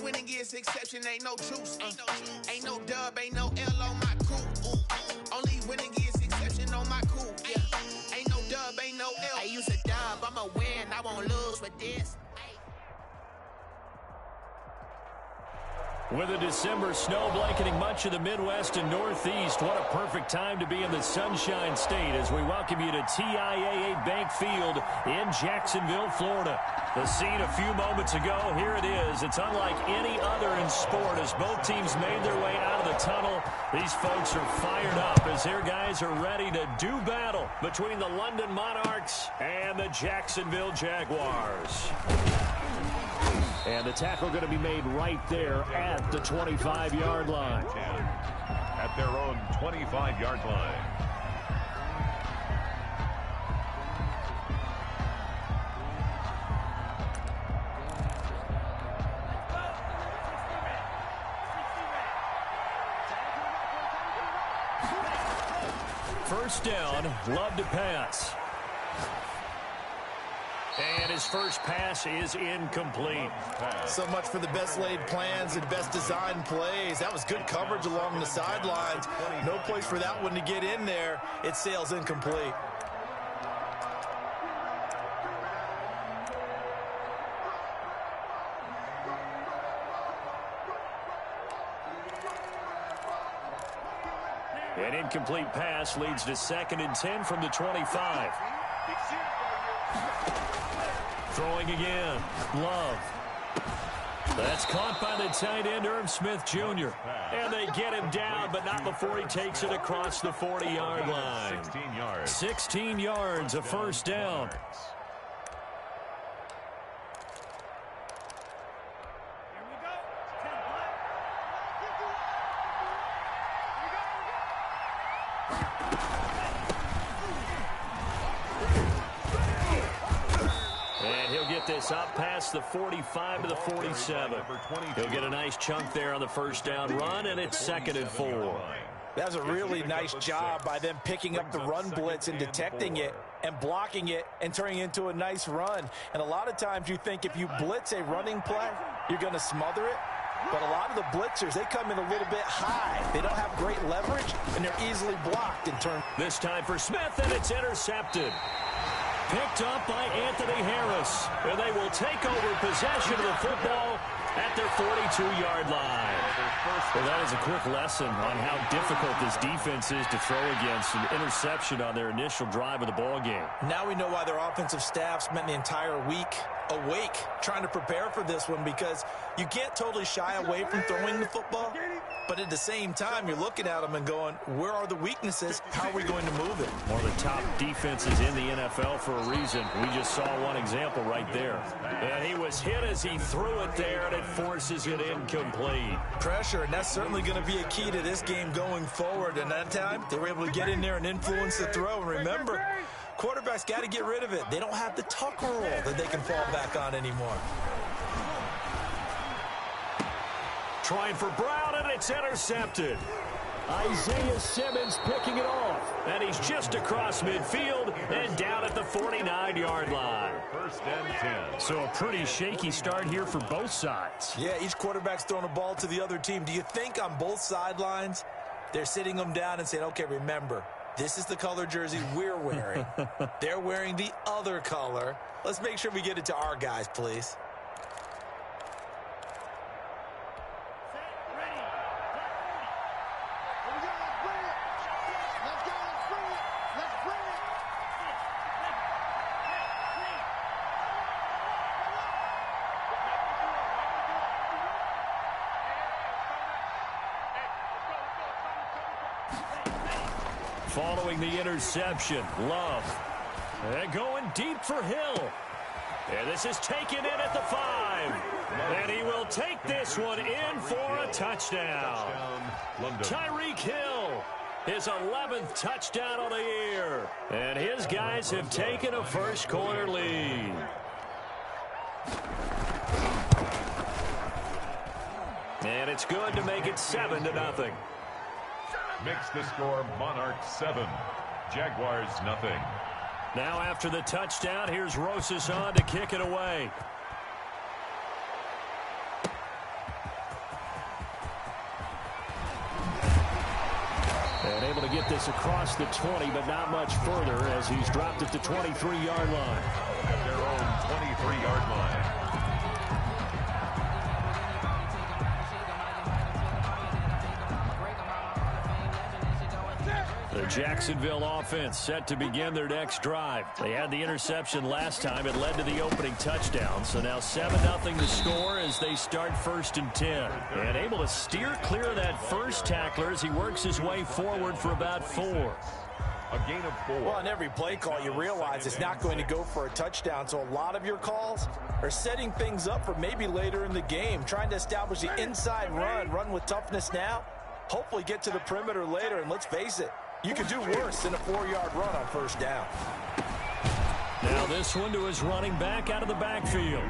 winning is exception, ain't no truce. Ain't no dub, ain't no L on my crew. Only winning is exception on my crew. Yeah. Ain't no dub, ain't no L. I use a dub, I'ma win, I won't lose with this. With a December snow blanketing much of the Midwest and Northeast, what a perfect time to be in the Sunshine State as we welcome you to TIAA Bank Field in Jacksonville, Florida. The scene a few moments ago, here it is. It's unlike any other in sport as both teams made their way out of the tunnel. These folks are fired up as their guys are ready to do battle between the London Monarchs and the Jacksonville Jaguars. And the tackle going to be made right there at the 25-yard line. At their own 25-yard line. First down, Love to pass. And his first pass is incomplete. So much for the best laid plans and best designed plays. That was good coverage along the sidelines. No place for that one to get in there. It sails incomplete. An incomplete pass leads to 2nd and 10 from the 25. Throwing again. Love. That's caught by the tight end, Irv Smith Jr. And they get him down, but not before he takes it across the 40-yard line. 16 yards. 16 yards, a first down. This up past the 45 to the 47. He'll get a nice chunk there on the first down run, and it's 2nd and 4. That was a really nice job by them picking up the run blitz and detecting it and blocking it and turning it into a nice run. And a lot of times you think if you blitz a running play, you're going to smother it. But a lot of the blitzers, they come in a little bit high. They don't have great leverage, and they're easily blocked in turn. This time for Smith, and it's intercepted. Picked up by Anthony Harris. And they will take over possession of the football at their 42-yard line. Well, that is a quick lesson on how difficult this defense is to throw against. An interception on their initial drive of the ball game. Now we know why their offensive staff spent the entire week awake trying to prepare for this one, because you can't totally shy away from throwing the football. But at the same time, you're looking at them and going, where are the weaknesses? How are we going to move it? One of the top defenses in the NFL for a reason. We just saw one example right there. And he was hit as he threw it there, and it forces it incomplete. Pressure, and that's certainly going to be a key to this game going forward. And that time, they were able to get in there and influence the throw. And remember, quarterbacks got to get rid of it. They don't have the tuck rule that they can fall back on anymore. Trying for Brown, and it's intercepted. Isaiah Simmons picking it off. And he's just across midfield and down at the 49-yard line. 1st and 10. So a pretty shaky start here for both sides. Yeah, each quarterback's throwing a ball to the other team. Do you think on both sidelines they're sitting them down and saying, okay, remember, this is the color jersey we're wearing. They're wearing the other color. Let's make sure we get it to our guys, please. Following the interception, Love. And going deep for Hill. And this is taken in at the 5. And he will take this one in for a touchdown. Tyreek Hill, his 11th touchdown on the year. And his guys have taken a first quarter lead. And it's good to make it 7-0. Makes the score Monarchs 7, Jaguars nothing. Now after the touchdown, here's Rosas on to kick it away. And able to get this across the 20, but not much further as he's dropped at the 23-yard line. At their own 23-yard line. The Jacksonville offense set to begin their next drive. They had the interception last time. It led to the opening touchdown. So now 7-0 to score as they start 1st and 10. And able to steer clear of that first tackler as he works his way forward for about 4. A gain of 4. Well, on every play call, you realize it's not going to go for a touchdown. So a lot of your calls are setting things up for maybe later in the game, trying to establish the inside run with toughness now, hopefully get to the perimeter later. And let's face it, you could do worse than a 4-yard run on 1st down. Now this one to his running back out of the backfield.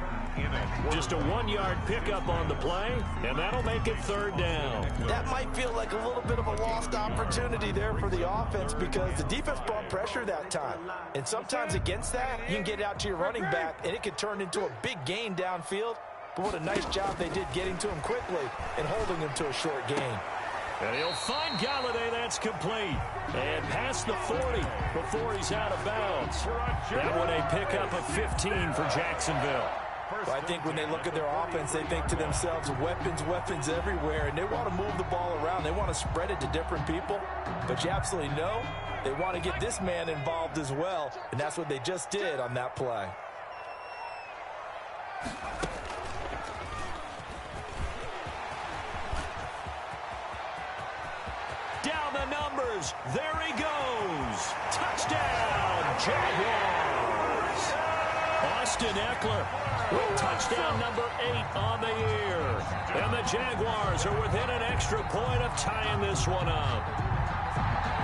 Just a 1-yard pickup on the play, and that'll make it 3rd down. That might feel like a little bit of a lost opportunity there for the offense because the defense brought pressure that time. And sometimes against that, you can get it out to your running back, and it could turn into a big gain downfield. But what a nice job they did getting to him quickly and holding him to a short gain. And he'll find Galladay. That's complete. And past the 40 before he's out of bounds. That one a pickup of 15 for Jacksonville. Well, I think when they look at their offense, they think to themselves, weapons everywhere, and they want to move the ball around. They want to spread it to different people. But you absolutely know they want to get this man involved as well, and that's what they just did on that play. Down the numbers. There he goes. Touchdown, Jaguars. Austin Eckler with touchdown number 8 on the year. And the Jaguars are within an extra point of tying this one up.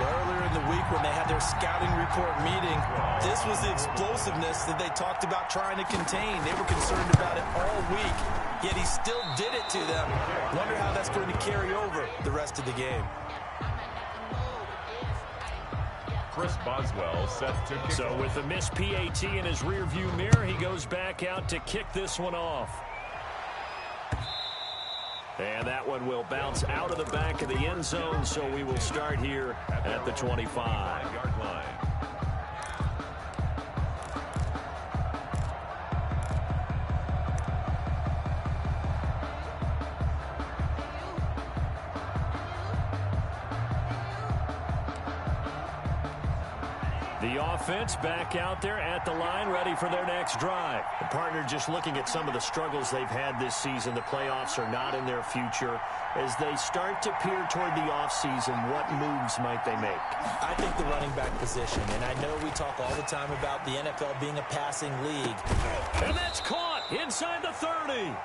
Earlier in the week when they had their scouting report meeting, this was the explosiveness that they talked about trying to contain. They were concerned about it all week, yet he still did it to them. Wonder how that's going to carry over the rest of the game. Chris Boswell set to kick. So with the missed PAT in his rearview mirror, he goes back out to kick this one off. And that one will bounce out of the back of the end zone, so we will start here at the 25-yard line. The offense back out there at the line, ready for their next drive. The partner just looking at some of the struggles they've had this season. The playoffs are not in their future. As they start to peer toward the offseason, what moves might they make? I think the running back position, and I know we talk all the time about the NFL being a passing league. And that's caught inside the 30.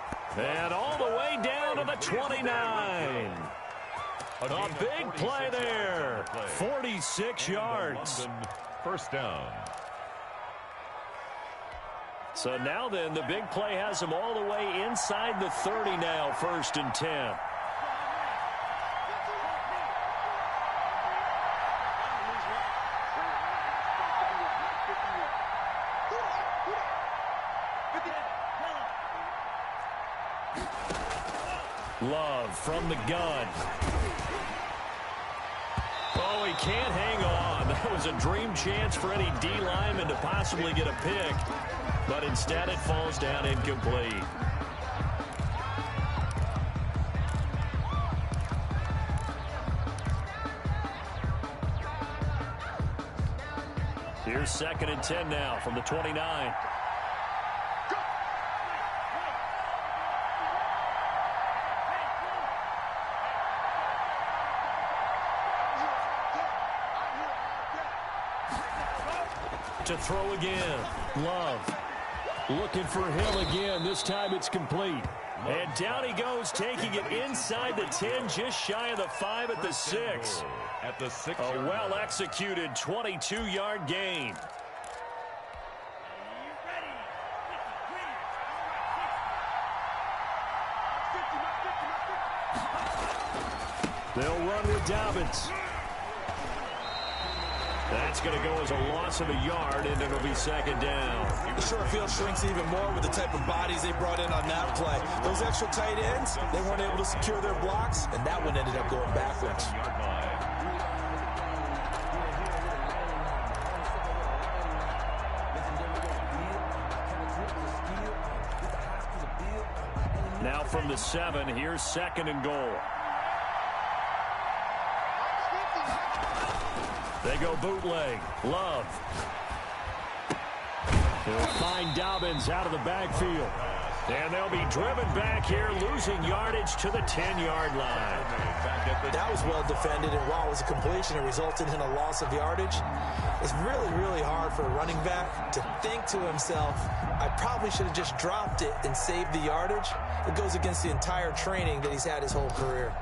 And all the way down to the 29. A big play there. 46 yards. 1st down. So now then, the big play has them all the way inside the 30 now, 1st and 10. Love from the gun. Oh, he can't hang on. That was a dream chance for any D lineman to possibly get a pick, but instead it falls down incomplete. Here's 2nd and 10 now from the 29. To throw again. Love looking for him again. This time it's complete. And down he goes, taking it inside the 10, just shy of the 5 at the 6. At the 6. A well-executed 22-yard gain. They'll run with Dobbins. That's going to go as a loss of a yard, and it'll be 2nd down. The short field shrinks even more with the type of bodies they brought in on that play. Those extra tight ends, they weren't able to secure their blocks, and that one ended up going backwards. Now from the 7, here's 2nd and goal. They go bootleg. Love. He'll find Dobbins out of the backfield. And they'll be driven back here, losing yardage to the 10-yard line. That was well defended, and while it was a completion, it resulted in a loss of yardage. It's really, really hard for a running back to think to himself, I probably should have just dropped it and saved the yardage. It goes against the entire training that he's had his whole career.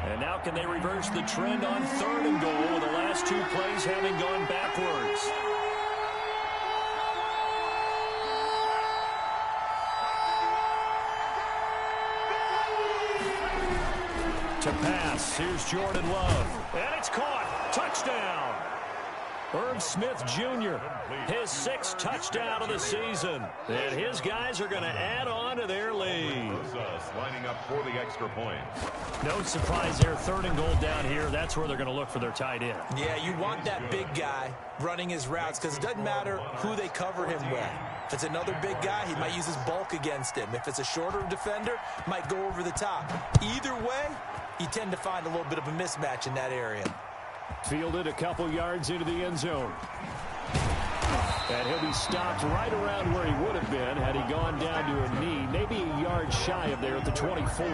And now can they reverse the trend on 3rd and goal with the last 2 plays having gone backwards? To pass, here's Jordan Love. And it's caught. Touchdown. Irv Smith Jr., his 6th touchdown of the season. And his guys are going to add on to their lead. Lining up for the extra point. No surprise there. 3rd and goal down here. That's where they're going to look for their tight end. Yeah, you want that big guy running his routes because it doesn't matter who they cover him with. If it's another big guy, he might use his bulk against him. If it's a shorter defender, might go over the top. Either way, you tend to find a little bit of a mismatch in that area. Fielded a couple yards into the end zone. And he'll be stopped right around where he would have been had he gone down to a knee, maybe a yard shy of there at the 24.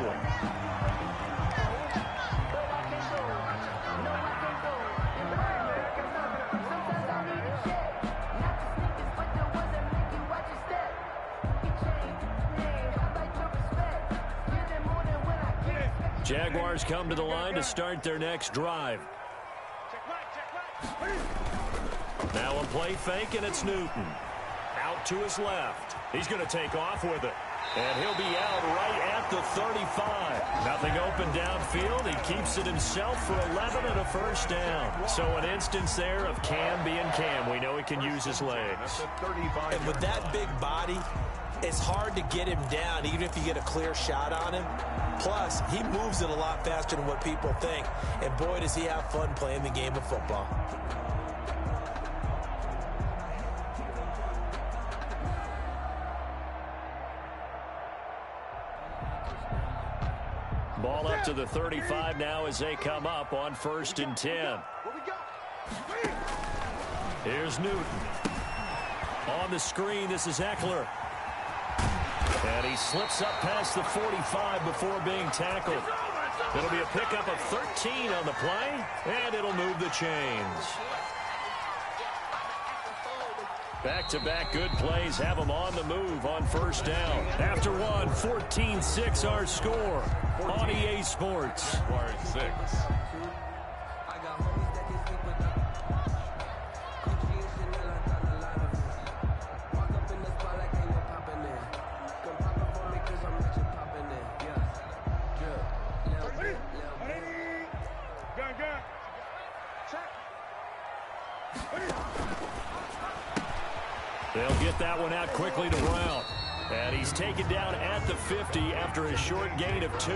Jaguars come to the line to start their next drive. Now a play fake, and it's Newton. Out to his left. He's going to take off with it. And he'll be out right at the 35. Nothing open downfield. He keeps it himself for 11 and a first down. So an instance there of Cam being Cam. We know he can use his legs. And with that big body, it's hard to get him down, even if you get a clear shot on him. Plus, he moves it a lot faster than what people think. And boy, does he have fun playing the game of football. Ball up to the 35 now as they come up on 1st and 10. Here's Newton. On the screen, this is Eckler. And he slips up past the 45 before being tackled. It'll be a pickup of 13 on the play, and it'll move the chains. Back-to-back good plays have them on the move on 1st down. After one, 14-6 our score on EA Sports. 6. They'll get that one out quickly to Brown. And he's taken down at the 50 after a short gain of 2.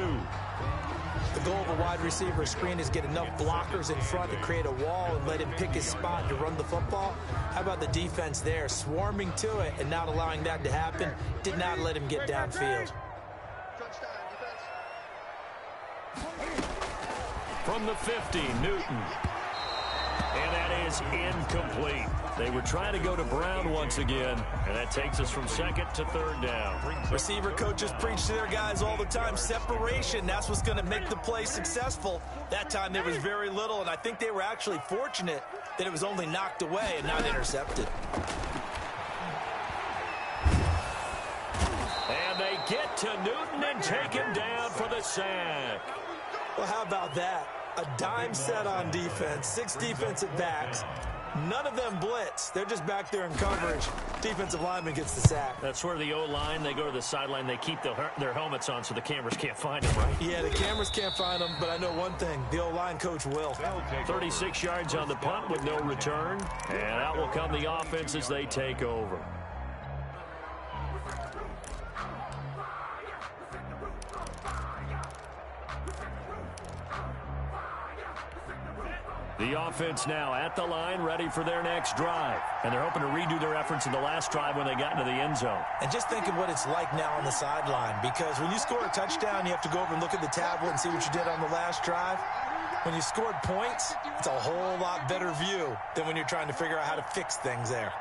The goal of a wide receiver screen is get enough blockers in front to create a wall and let him pick his spot to run the football. How about the defense there, swarming to it and not allowing that to happen? Did not let him get downfield. From the 50, Newton. And that is incomplete. They were trying to go to Brown once again, and that takes us from 2nd to 3rd down. Receiver coaches preach to their guys all the time, separation. That's what's going to make the play successful. That time there was very little, and I think they were actually fortunate that it was only knocked away and not intercepted. And they get to Newton and take him down for the sack. Well, how about that? A dime set on defense, 6 defensive backs. None of them blitz. They're just back there in coverage. Defensive lineman gets the sack. That's where the O-line, they go to the sideline, they keep their helmets on so the cameras can't find them, right? Yeah, the cameras can't find them, but I know one thing. The O-line coach will. 36 yards on the punt with no return. And out will come the offense as they take over. The offense now at the line, ready for their next drive. And they're hoping to redo their efforts in the last drive when they got into the end zone. And just think of what it's like now on the sideline, because when you score a touchdown, you have to go over and look at the tablet and see what you did on the last drive. When you scored points, it's a whole lot better view than when you're trying to figure out how to fix things there.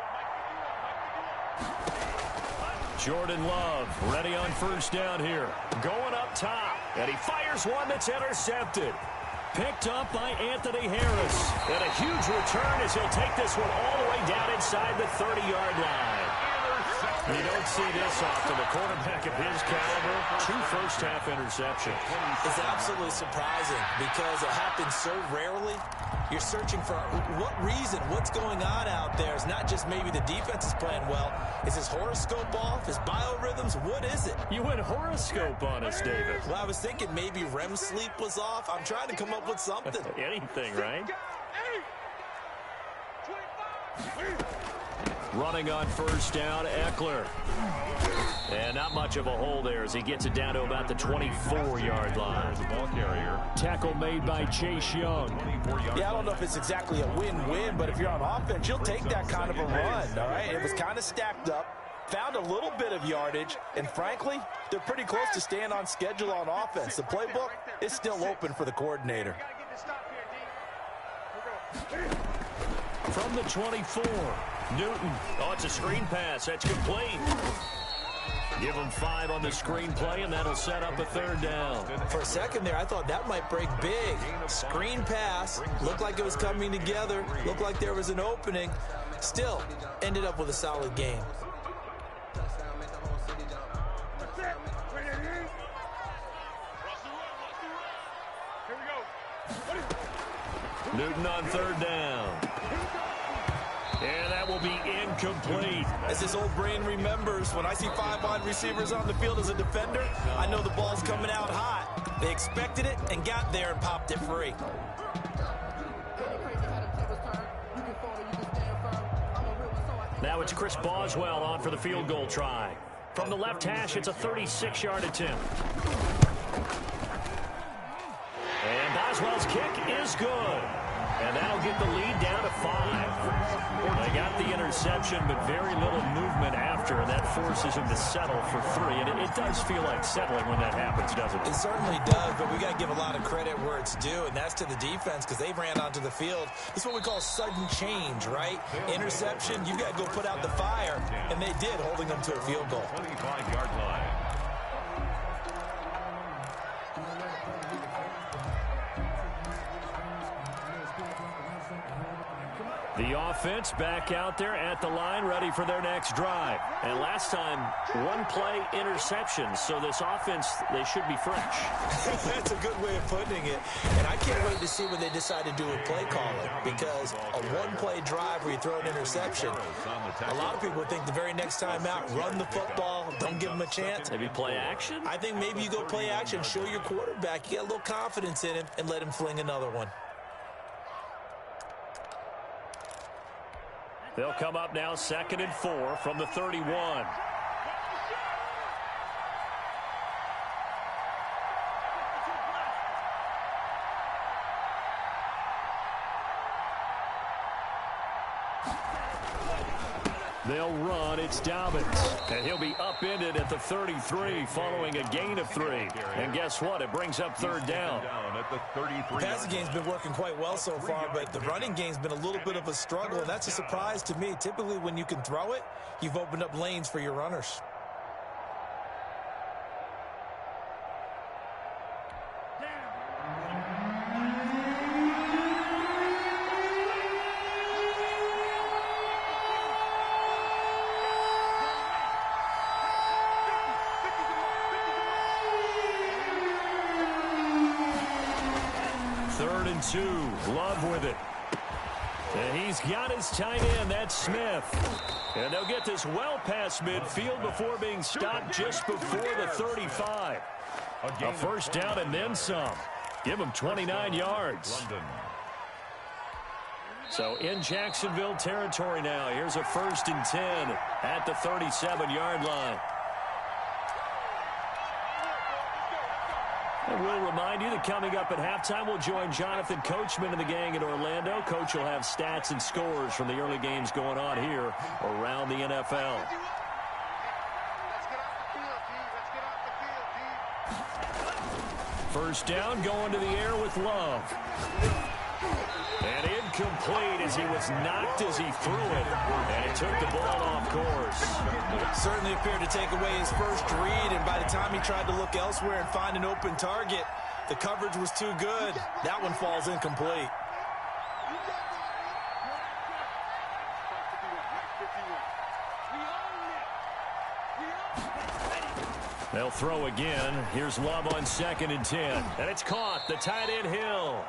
Jordan Love ready on first down here. Going up top, and he fires one that's intercepted. Picked up by Anthony Harris. And a huge return as he'll take this one all the way down inside the 30-yard line. You don't see this often. A quarterback of his caliber, 2 first-half interceptions. It's absolutely surprising because it happens so rarely. You're searching for what reason, what's going on out there. It's not just maybe the defense is playing well. Is his horoscope off? His biorhythms? What is it? You went horoscope on us, David. Well, I was thinking maybe REM sleep was off. I'm trying to come up with something. Anything, right? Running on first down, Eckler. And not much of a hole there as he gets it down to about the 24-yard line. The ball carrier. Tackle made by Chase Young. Yeah, I don't know if it's exactly a win-win, but if you're on offense, you'll take that kind of a run, all right? It was kind of stacked up, found a little bit of yardage, and frankly, they're pretty close to staying on schedule on offense. The playbook is still open for the coordinator. From the 24, Newton. Oh, it's a screen pass. That's complete. Give him 5 on the screen play, and that'll set up a third down. For a second there, I thought that might break big. Screen pass. Looked like it was coming together. Looked like there was an opening. Still, ended up with a solid game. Newton on third down. And that will be incomplete. As his old brain remembers, when I see 5 wide receivers on the field as a defender, I know the ball's coming out hot. They expected it and got there and popped it free. Now it's Chris Boswell on for the field goal try. From the left hash, it's a 36-yard attempt. And Boswell's kick is good. And that'll get the lead down to 5. They got the interception, but very little movement after, and that forces him to settle for 3. And it does feel like settling when that happens, doesn't it? It certainly does, but we got to give a lot of credit where it's due, and that's to the defense because they ran onto the field. This is what we call sudden change, right? Interception, you got to go put out the fire, and they did, holding them to a field goal. 25-yard line. The offense back out there at the line, ready for their next drive. And last time, 1-play interception. So this offense, they should be fresh. That's a good way of putting it. And I can't wait to see when they decide to do a play calling, because a 1-play drive where you throw an interception, a lot of people think the very next time out, run the football, don't give them a chance. Maybe play action? I think maybe you go play action, show your quarterback, you get a little confidence in him, and let him fling another one. They'll come up now 2nd and 4 from the 31. They'll run. It's Dobbins. And he'll be upended at the 33 following a gain of 3. And guess what? It brings up third down. The passing game's been working quite well so far, but the running game's been a little bit of a struggle, and that's a surprise to me. Typically, when you can throw it, you've opened up lanes for your runners. Love with it. And he's got his tight end. That's Smith. And they'll get this well past midfield before being stopped just before the 35. A first down and then some. Give him 29 yards. So in Jacksonville territory now. Here's a 1st and 10 at the 37-yard line. And we'll remind you that coming up at halftime, we'll join Jonathan Coachman and the gang in Orlando. Coach will have stats and scores from the early games going on here around the NFL. First down, going to the air with Love. And incomplete as he was knocked as he threw it. And it took the ball off course. Certainly appeared to take away his first read, and by the time he tried to look elsewhere and find an open target, the coverage was too good. That one falls incomplete. They'll throw again. Here's Love on 2nd and 10. And it's caught. The tight end Hill.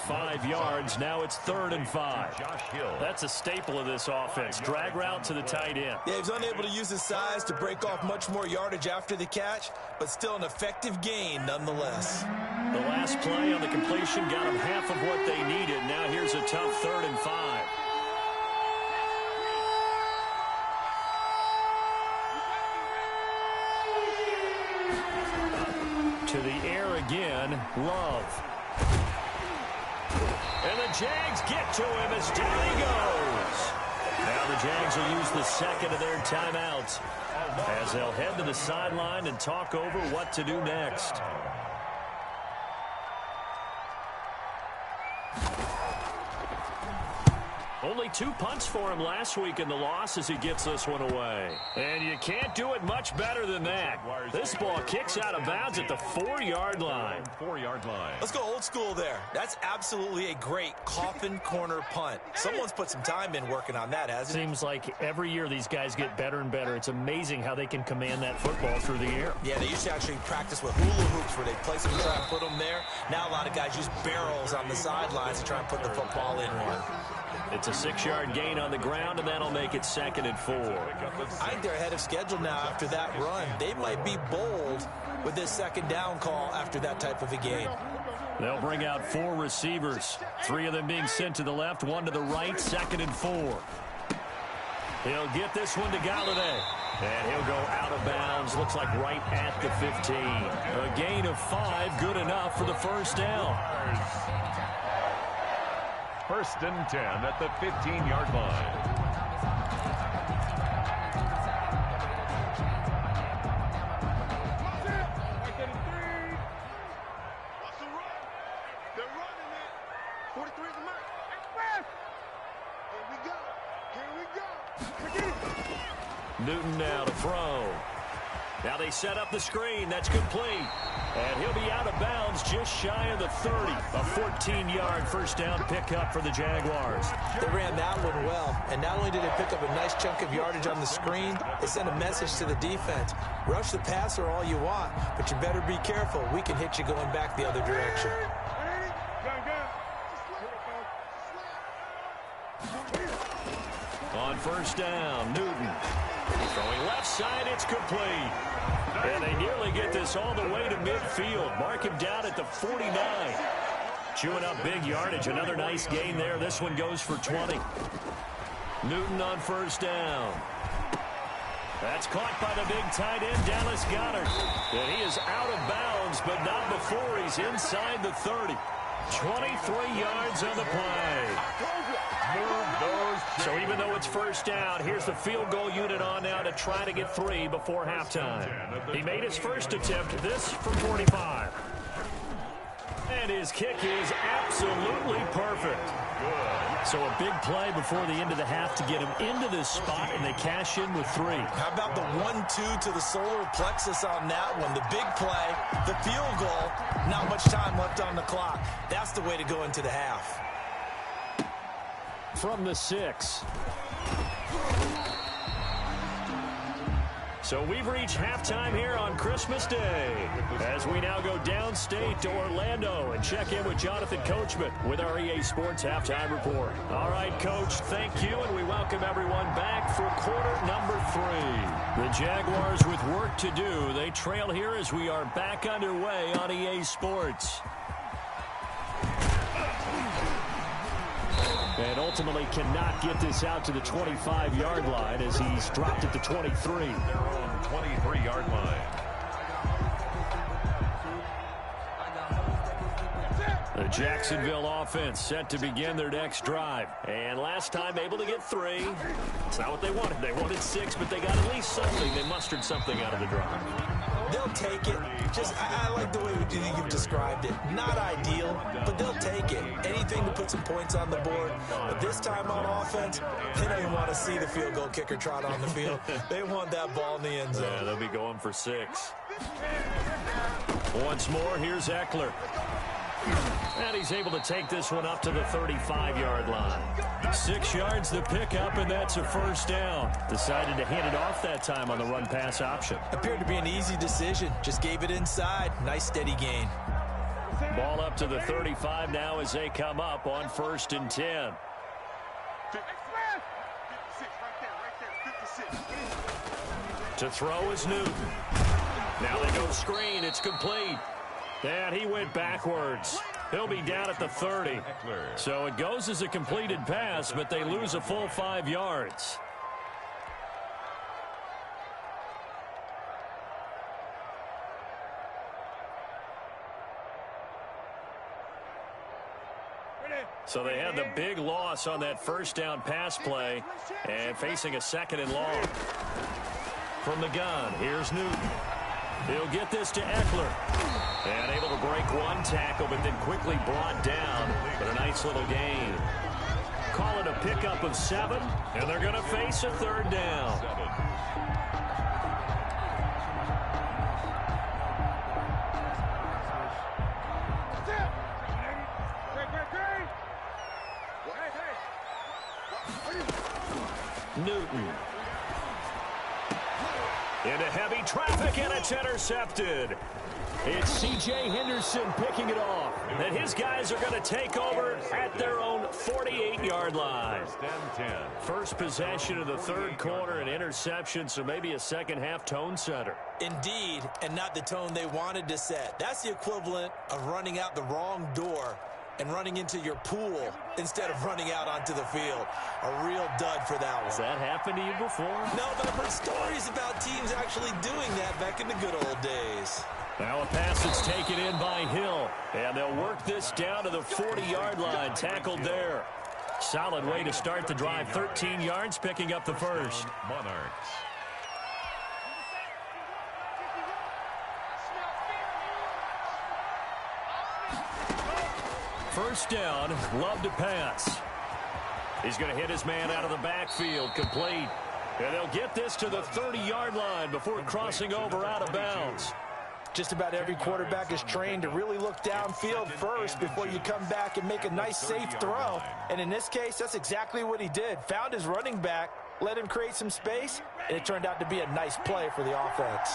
5 yards. Now it's 3rd and 5. Josh Hill. That's a staple of this offense. Drag route to the tight end. Yeah, he's unable to use his size to break off much more yardage after the catch, but still an effective gain nonetheless. The last play on the completion got them half of what they needed. Now here's a tough 3rd and 5. To the air again, Love. And the Jags get to him as down he goes. Now the Jags will use the second of their timeouts as they'll head to the sideline and talk over what to do next. Only 2 punts for him last week in the loss as he gets this one away. And you can't do it much better than that. This ball kicks out of bounds at the 4-yard line. 4-yard line. Let's go old school there. That's absolutely a great coffin corner punt. Someone's put some time in working on that, hasn't it? Seems like every year these guys get better and better. It's amazing how they can command that football through the air. Yeah, they used to actually practice with hula hoops where they place them and try and put them there. Now a lot of guys use barrels on the sidelines to try and put the football in one. It's a 6-yard gain on the ground, and that'll make it 2nd and 4. I think they're ahead of schedule now after that run. They might be bold with this 2nd down call after that type of a game. They'll bring out 4 receivers, 3 of them being sent to the left, 1 to the right, 2nd and 4. He'll get this one to Galladay. And he'll go out of bounds, looks like right at the 15. A gain of 5, good enough for the first down. 1st and 10 at the 15-yard line. They're running it. 43 is the mark. Here we go. Newton now to throw. Now they set up the screen. That's complete. And he'll be out of bounds just shy of the 30. A 14-yard first down pickup for the Jaguars. They ran that one well. And not only did they pick up a nice chunk of yardage on the screen, they sent a message to the defense. Rush the passer all you want, but you better be careful. We can hit you going back the other direction. On first down, Newton. Throwing left side, it's complete. And they nearly get this all the way to midfield. Mark him down at the 49. Chewing up big yardage. Another nice gain there. This one goes for 20. Newton on first down. That's caught by the big tight end, Dallas Goedert. And he is out of bounds, but not before he's inside the 30. 23 yards on the play. So even though it's first down, here's the field goal unit on now to try to get 3 before halftime. He made his first attempt, this from 45. And his kick is absolutely perfect. So a big play before the end of the half to get him into this spot, and they cash in with 3. How about the 1-2 to the solar plexus on that one? The big play, the field goal, not much time left on the clock. That's the way to go into the half. From the 6. So we've reached halftime here on Christmas Day as we now go downstate to Orlando and check in with Jonathan Coachman with our EA Sports Halftime Report. All right, Coach, thank you, and we welcome everyone back for quarter number 3. The Jaguars with work to do. They trail here as we are back underway on EA Sports. And ultimately cannot get this out to the 25-yard line as he's dropped at the 23. Their own 23-yard line. The Jacksonville offense set to begin their next drive. And last time able to get 3. It's not what they wanted. They wanted 6, but they got at least something. They mustered something out of the drive. They'll take it. I like the way you've described it. Not ideal, but they'll take it. Anything to put some points on the board. But this time on offense, they don't even want to see the field goal kicker trot on the field. They want that ball in the end zone. Yeah, they'll be going for 6. Once more, here's Eckler. And he's able to take this one up to the 35-yard line. 6 yards the pickup, and that's a first down. Decided to hand it off that time on the run-pass option. Appeared to be an easy decision. Just gave it inside. Nice steady gain. Ball up to the 35 now as they come up on 1st and 10. 56, To throw is Newton. Now they go screen. It's complete. And he went backwards. He'll be down at the 30. So it goes as a completed pass, but they lose a full 5 yards. So they had the big loss on that first down pass play and facing a 2nd and long. From the gun, here's Newton. He'll get this to Eckler. And able to break one tackle, but then quickly brought down. But a nice little gain. Call it a pickup of 7, and they're going to face a 3rd down. Newton. Into heavy traffic, and it's intercepted. It's C.J. Henderson picking it off. And his guys are going to take over at their own 48-yard line. First possession of the 3rd quarter, an interception, so maybe a second-half tone setter. Indeed, and not the tone they wanted to set. That's the equivalent of running out the wrong door and running into your pool instead of running out onto the field. A real dud for that one. Has that happened to you before? No, but I've heard stories about teams actually doing that back in the good old days. Now a pass that's taken in by Hill. And they'll work this down to the 40-yard line. Tackled there. Solid way to start the drive. 13 yards, picking up the first. Monarchs. First down, Love to pass. He's going to hit his man out of the backfield, complete. And they'll get this to the 30-yard line before crossing over out of bounds. Just about every quarterback is trained to really look downfield first before you come back and make a nice, safe throw. And in this case, that's exactly what he did. Found his running back, let him create some space, and it turned out to be a nice play for the offense.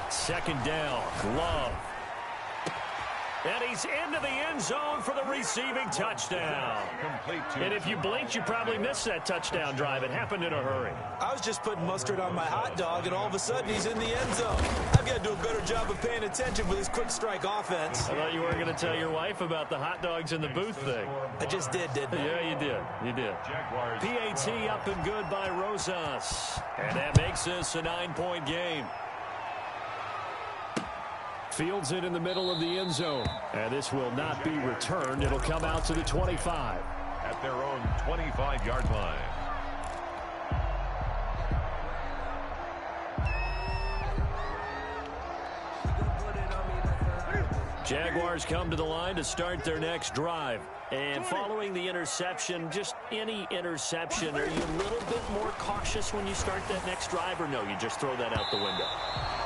Second down, Love. And he's into the end zone for the receiving touchdown. And if you blinked, you probably missed that touchdown drive. It happened in a hurry. I was just putting mustard on my hot dog, and all of a sudden he's in the end zone. I've got to do a better job of paying attention for this quick strike offense. I thought you were going to tell your wife about the hot dogs in the booth thing. I just did, didn't I? Yeah, you did. You did. PAT up and good by Rosas. And that makes this a 9-point game. Fields it in the middle of the end zone. And this will not be returned. It'll come out to the 25. At their own 25-yard line. Jaguars come to the line to start their next drive. And following the interception, just any interception, are you a little bit more cautious when you start that next drive, or no, you just throw that out the window?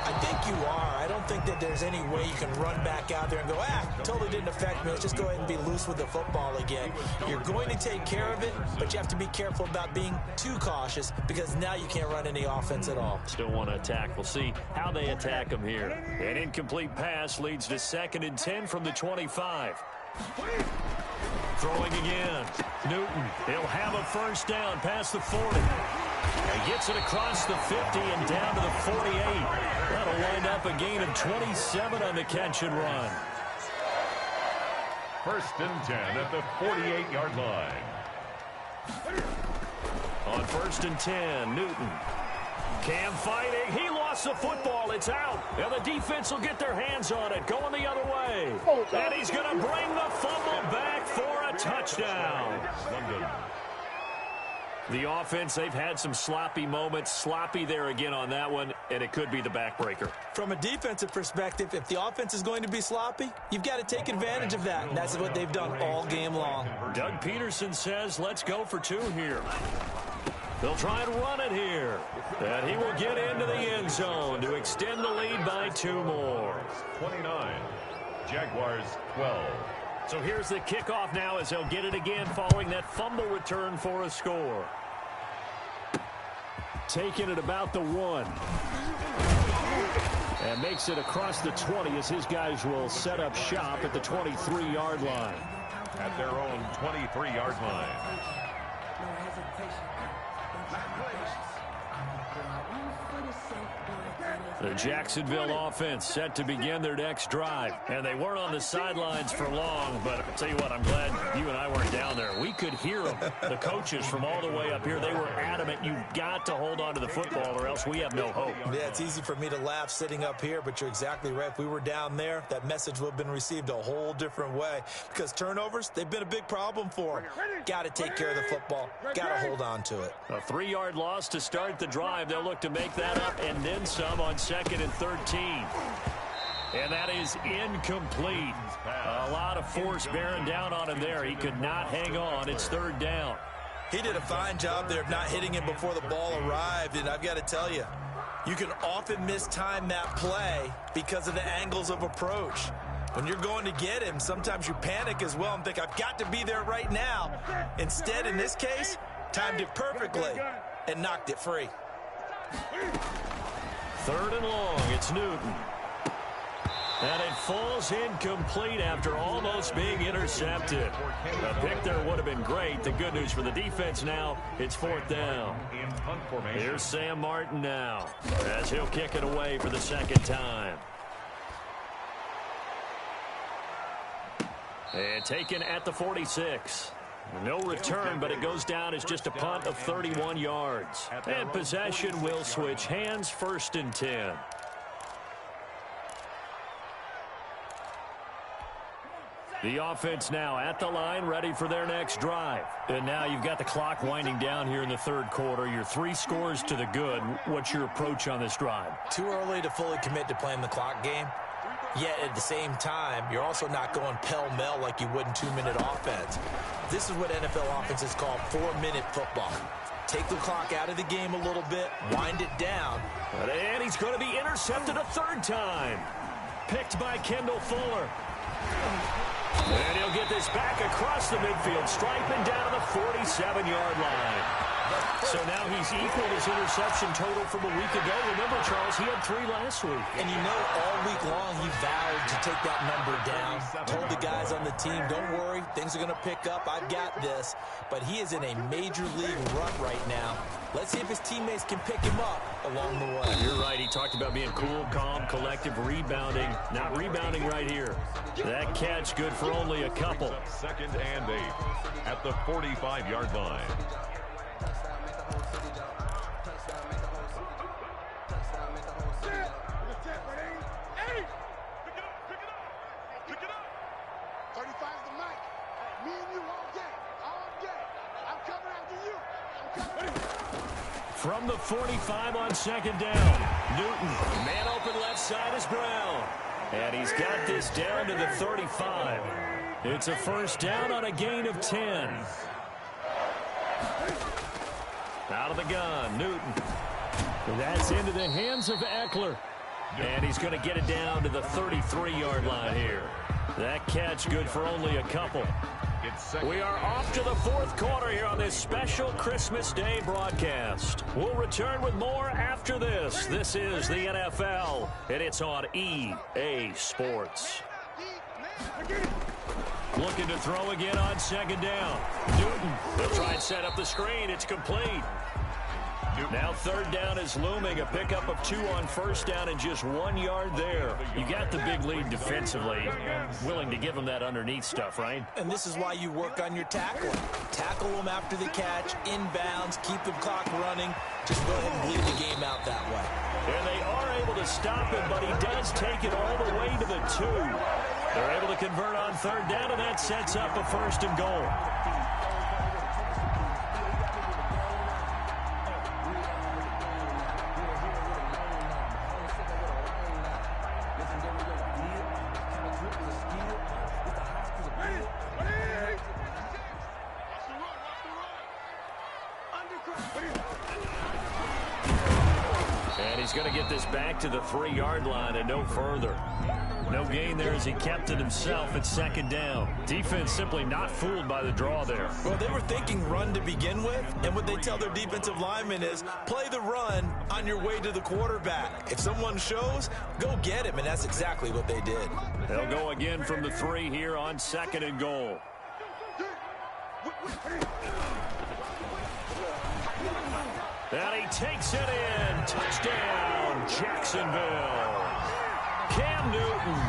I think you are. I don't think that there's any way you can run back out there and go, totally didn't affect me. Let's just go ahead and be loose with the football again. You're going to take care of it, but you have to be careful about being too cautious because now you can't run any offense at all. Still want to attack. We'll see how they attack them here. An incomplete pass leads to 2nd and 10 from the 25. Throwing again. Newton. He'll have a first down past the 40. He gets it across the 50 and down to the 48. That'll wind up a gain of 27 on the catch and run. 1st and 10 at the 48-yard line. On 1st and 10, Newton. Cam fighting. He lost the football. It's out. And the defense will get their hands on it. Going the other way. And he's going to bring the fumble back for a touchdown. The offense, they've had some sloppy moments. Sloppy there again on that one, and it could be the backbreaker. From a defensive perspective, if the offense is going to be sloppy, you've got to take advantage of that. And that's what they've done all game long. Doug Peterson says, let's go for 2 here. They'll try and run it here. And he will get into the end zone to extend the lead by 2 more. 29, Jaguars 12. So here's the kickoff now as they'll get it again following that fumble return for a score. Taking it about the 1. And makes it across the 20 as his guys will set up shop at the 23-yard line. At their own 23-yard line. The Jacksonville offense set to begin their next drive. And they weren't on the sidelines for long, but I'll tell you what, I'm glad you and I weren't down there. We could hear them, the coaches from all the way up here. They were adamant, you've got to hold on to the football or else we have no hope. Yeah, it's easy for me to laugh sitting up here, but you're exactly right. If we were down there, that message would have been received a whole different way. Because turnovers, they've been a big problem for them. Got to take care of the football. Got to hold on to it. A 3-yard loss to start the drive. They'll look to make that up and then some on 2nd and 13. And that is incomplete. A lot of force bearing down on him there. He could not hang on. It's 3rd down. He did a fine job there of not hitting him before the ball arrived. And I've got to tell you, you can often mistime that play because of the angles of approach. When you're going to get him, sometimes you panic as well and think, I've got to be there right now. Instead, in this case, timed it perfectly and knocked it free. 3rd and long. It's Newton. And it falls incomplete after almost being intercepted. A pick there would have been great. The good news for the defense now, it's 4th down. Here's Sam Martin now as he'll kick it away for the 2nd time. And taken at the 46. No return, but it goes down as just a punt of 31 yards. And possession will switch hands, 1st and 10. The offense now at the line, ready for their next drive. And now you've got the clock winding down here in the 3rd quarter. You're 3 scores to the good. What's your approach on this drive? Too early to fully commit to playing the clock game. Yet at the same time, you're also not going pell-mell like you would in 2-minute offense. This is what NFL offenses call 4-minute football. Take the clock out of the game a little bit, wind it down. And he's going to be intercepted a 3rd time. Picked by Kendall Fuller. And he'll get this back across the midfield, striping down to the 47-yard line. So now he's equaled his interception total from a week ago. Remember, Charles, he had 3 last week. And you know all week long he vowed to take that number down. Told the guys on the team, don't worry, things are going to pick up. I've got this. But he is in a major league run right now. Let's see if his teammates can pick him up along the way. You're right. He talked about being cool, calm, collective, rebounding. Not rebounding right here. That catch good for only a couple. 2nd and 8 at the 45-yard line. From the 45 on 2nd down. Newton, man open left side is Brown. And he's got this down to the 35. It's a 1st down on a gain of 10. Out of the gun, Newton. That's into the hands of Eckler. And he's going to get it down to the 33-yard line here. That catch good for only a couple. We are off to the 4th quarter here on this special Christmas Day broadcast. We'll return with more after this. This is the NFL, and it's on EA Sports. Looking to throw again on 2nd down. Newton will try and set up the screen. It's complete. Now third down is looming. A pickup of 2 on first down and just 1 yard there. You got the big lead defensively. Willing to give them that underneath stuff, right? And this is why you work on your tackling. Tackle them after the catch, inbounds, keep the clock running. Just go ahead and bleed the game out that way. And they are able to stop him, but he does take it all the way to the 2. They're able to convert on third down, and that sets up a 1st and goal. And he's going to get this back to the 3-yard line and no further. No gain there as he kept it himself at 2nd down. Defense simply not fooled by the draw there. Well, they were thinking run to begin with, and what they tell their defensive linemen is play the run on your way to the quarterback. If someone shows, go get him, and that's exactly what they did. They'll go again from the 3 here on 2nd and goal. And he takes it in. Touchdown, Jacksonville. Cam Newton,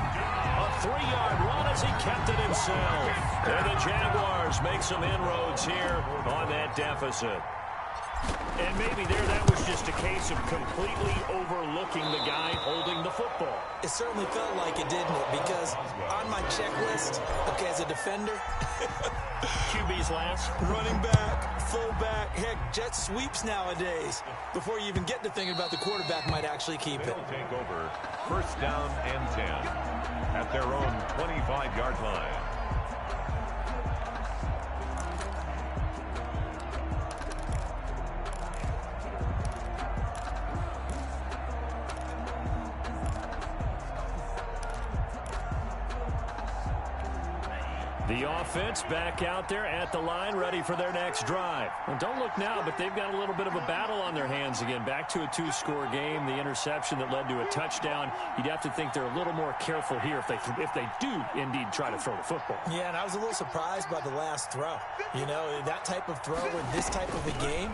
a 3-yard run as he kept it himself. And the Jaguars make some inroads here on that deficit. And maybe that was just a case of completely overlooking the guy holding the football. It certainly felt like it, didn't it? Because on my checklist, okay, as a defender, QB's last. running back, fullback, heck, jet sweeps nowadays. Before you even get to thinking about the quarterback might actually keep it. They'll take over 1st down and 10 at their own 25-yard line. The offense back out there at the line, ready for their next drive. Well, don't look now, but they've got a little bit of a battle on their hands again. Back to a 2-score game. The interception that led to a touchdown. You'd have to think they're a little more careful here if they do indeed try to throw the football. Yeah, and I was a little surprised by the last throw. You know, that type of throw in this type of a game,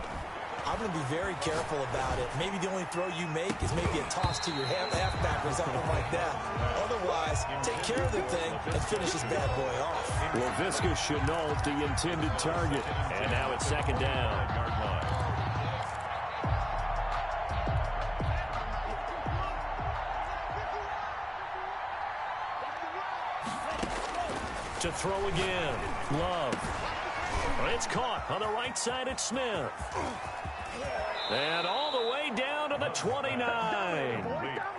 I'm going to be very careful about it. Maybe the only throw you make is maybe a toss to your halfback or something like that. Otherwise, take care of the thing and finish this bad boy off. Laviska Shenault, the intended target. And now it's 2nd down. To throw again. Love. It's caught on the right side at Smith. And all the way down to the 29.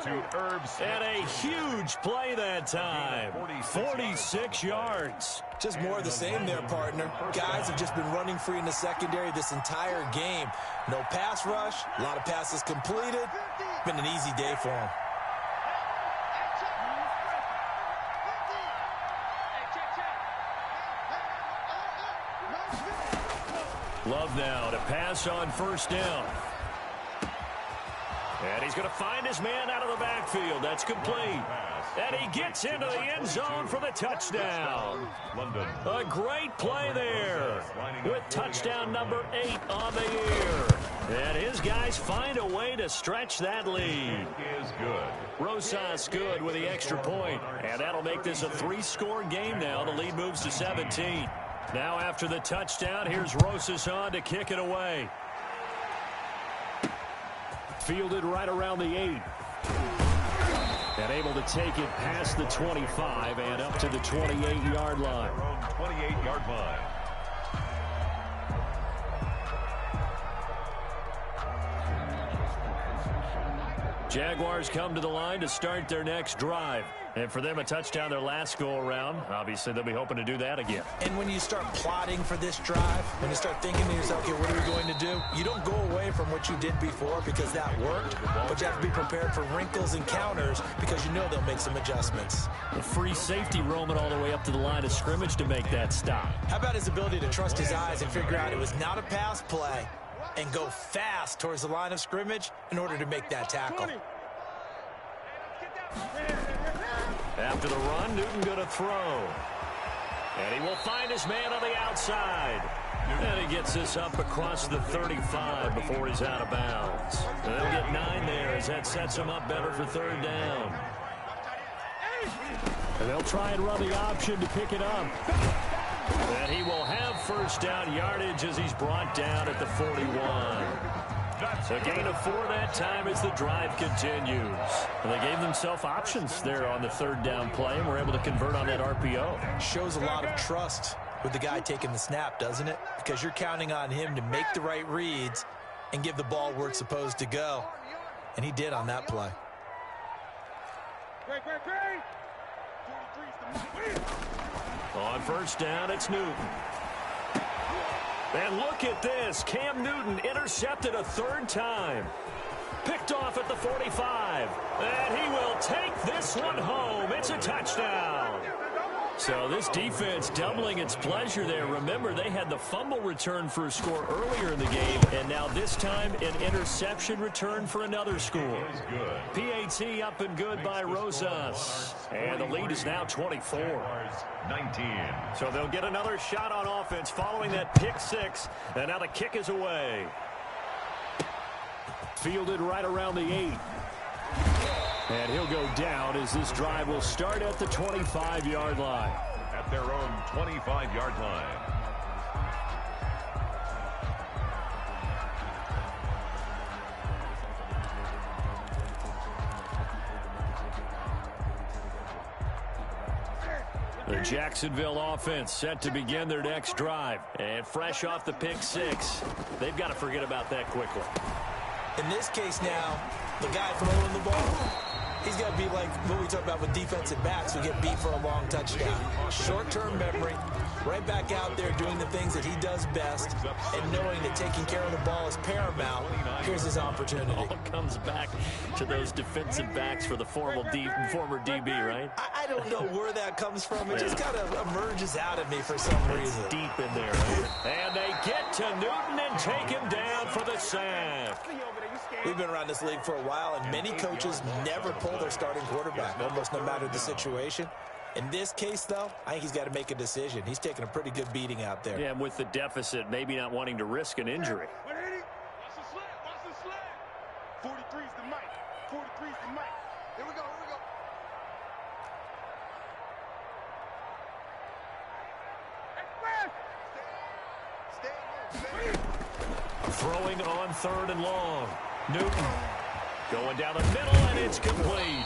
And a huge play that time. 46 yards. Just more of the same there, partner. Guys have just been running free in the secondary this entire game. No pass rush, a lot of passes completed. Been an easy day for them. Love now to pass on 1st down. And he's going to find his man out of the backfield. That's complete. And he gets into the end zone for the touchdown. A great play there with touchdown number 8 on the year. And his guys find a way to stretch that lead. Rosas good with the extra point. And that'll make this a 3-score game now. The lead moves to 17. Now after the touchdown, here's Rosas on to kick it away. Fielded right around the 8. And able to take it past the 25 and up to the 28-yard line. 28-yard line. Jaguars come to the line to start their next drive. And for them, a touchdown their last go-around. Obviously, they'll be hoping to do that again. And when you start plotting for this drive, when you start thinking to yourself, okay, what are we going to do? You don't go away from what you did before because that worked, but you have to be prepared for wrinkles and counters because you know they'll make some adjustments. The free safety roaming all the way up to the line of scrimmage to make that stop. How about his ability to trust his eyes and figure out it was not a pass play and go fast towards the line of scrimmage in order to make that tackle? After the run, Newton going to throw. And he will find his man on the outside. And he gets this up across the 35 before he's out of bounds. And they'll get 9 there as that sets him up better for third down. And they'll try and run the option to pick it up. And he will have first down yardage as he's brought down at the 41. A gain of 4 that time as the drive continues. And they gave themselves options there on the third down play and were able to convert on that RPO. Shows a lot of trust with the guy taking the snap, doesn't it? Because you're counting on him to make the right reads and give the ball where it's supposed to go. And he did on that play. On first down, it's Newton. And look at this. Cam Newton intercepted a 3rd time. Picked off at the 45. And he will take this one home. It's a touchdown. So this defense doubling its pleasure there. Remember, they had the fumble return for a score earlier in the game, and now this time an interception return for another score. PAT up and good by Rosas. And the lead is now 24. 19. So they'll get another shot on offense following that pick 6, and now the kick is away. Fielded right around the 8. And he'll go down as this drive will start at the 25-yard line. At their own 25-yard line. The Jacksonville offense set to begin their next drive. And fresh off the pick 6, they've got to forget about that quickly. In this case now, the guy throwing the ball, he's got to be like what we talk about with defensive backs who get beat for a long touchdown. Short-term memory, right back out there doing the things that he does best, and knowing that taking care of the ball is paramount. Here's his opportunity. All comes back to those defensive backs for the former DB, right? I don't know where that comes from. It just kind of emerges out of me for some reason. It's deep in there, right? And they get to Newton and take him down for the sack. We've been around this league for a while, and many coaches never pull their starting quarterback, almost no matter the situation. In this case, though, I think he's got to make a decision. He's taking a pretty good beating out there. Yeah, and with the deficit, maybe not wanting to risk an injury. Watch the sled. 43's the mic. 43's the mic. Here we go. Stay. Throwing on 3rd and long. Newton going down the middle, and it's complete.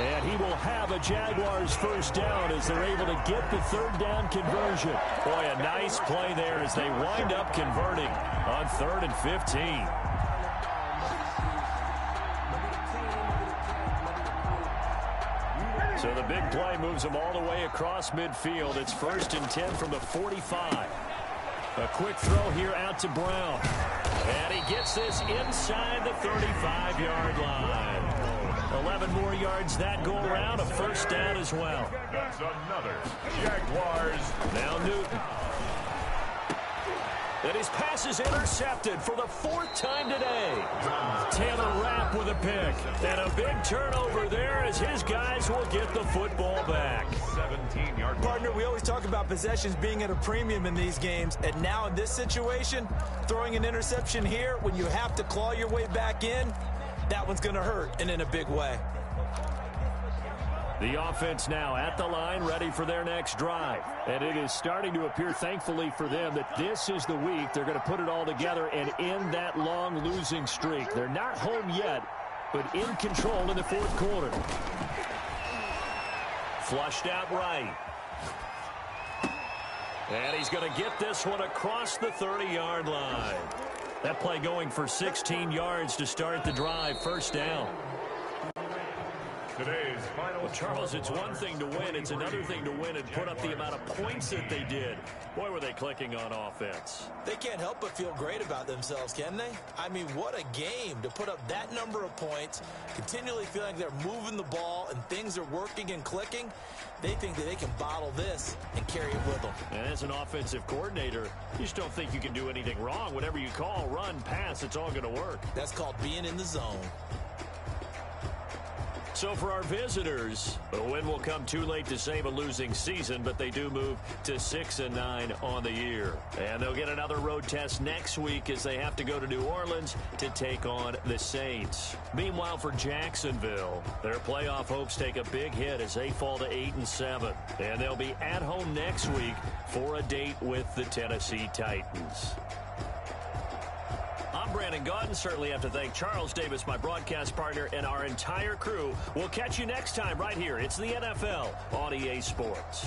And he will have a Jaguars first down as they're able to get the 3rd down conversion. Boy, a nice play there as they wind up converting on 3rd and 15. So the big play moves them all the way across midfield. It's 1st and 10 from the 45. A quick throw here out to Brown. And he gets this inside the 35-yard line. 11 more yards that go around, a first down as well. That's another Jaguars. Now Newton. And his pass is intercepted for the 4th time today. Taylor Rapp with a pick. And a big turnover there as his guys will get the football back. 17-yard Partner, we always talk about possessions being at a premium in these games. And now in this situation, throwing an interception here when you have to claw your way back in, that one's going to hurt, and in a big way. The offense now at the line, ready for their next drive. And it is starting to appear, thankfully for them, that this is the week they're going to put it all together and end that long losing streak. They're not home yet, but in control in the 4th quarter. Flushed out right. And he's going to get this one across the 30-yard line. That play going for 16 yards to start the drive, first down. Today's final. Well, Charles, it's one thing to win. It's another thing to win and put up the amount of points that they did. Boy, were they clicking on offense. They can't help but feel great about themselves, can they? I mean, what a game to put up that number of points, continually feeling they're moving the ball and things are working and clicking. They think that they can bottle this and carry it with them. And as an offensive coordinator, you just don't think you can do anything wrong. Whatever you call, run, pass, it's all going to work. That's called being in the zone. So for our visitors, the win will come too late to save a losing season, but they do move to 6-9 on the year. And they'll get another road test next week as they have to go to New Orleans to take on the Saints. Meanwhile, for Jacksonville, their playoff hopes take a big hit as they fall to 8-7. And they'll be at home next week for a date with the Tennessee Titans. I'm Brandon Gaudin. Certainly have to thank Charles Davis, my broadcast partner, and our entire crew. We'll catch you next time right here. It's the NFL on EA Sports.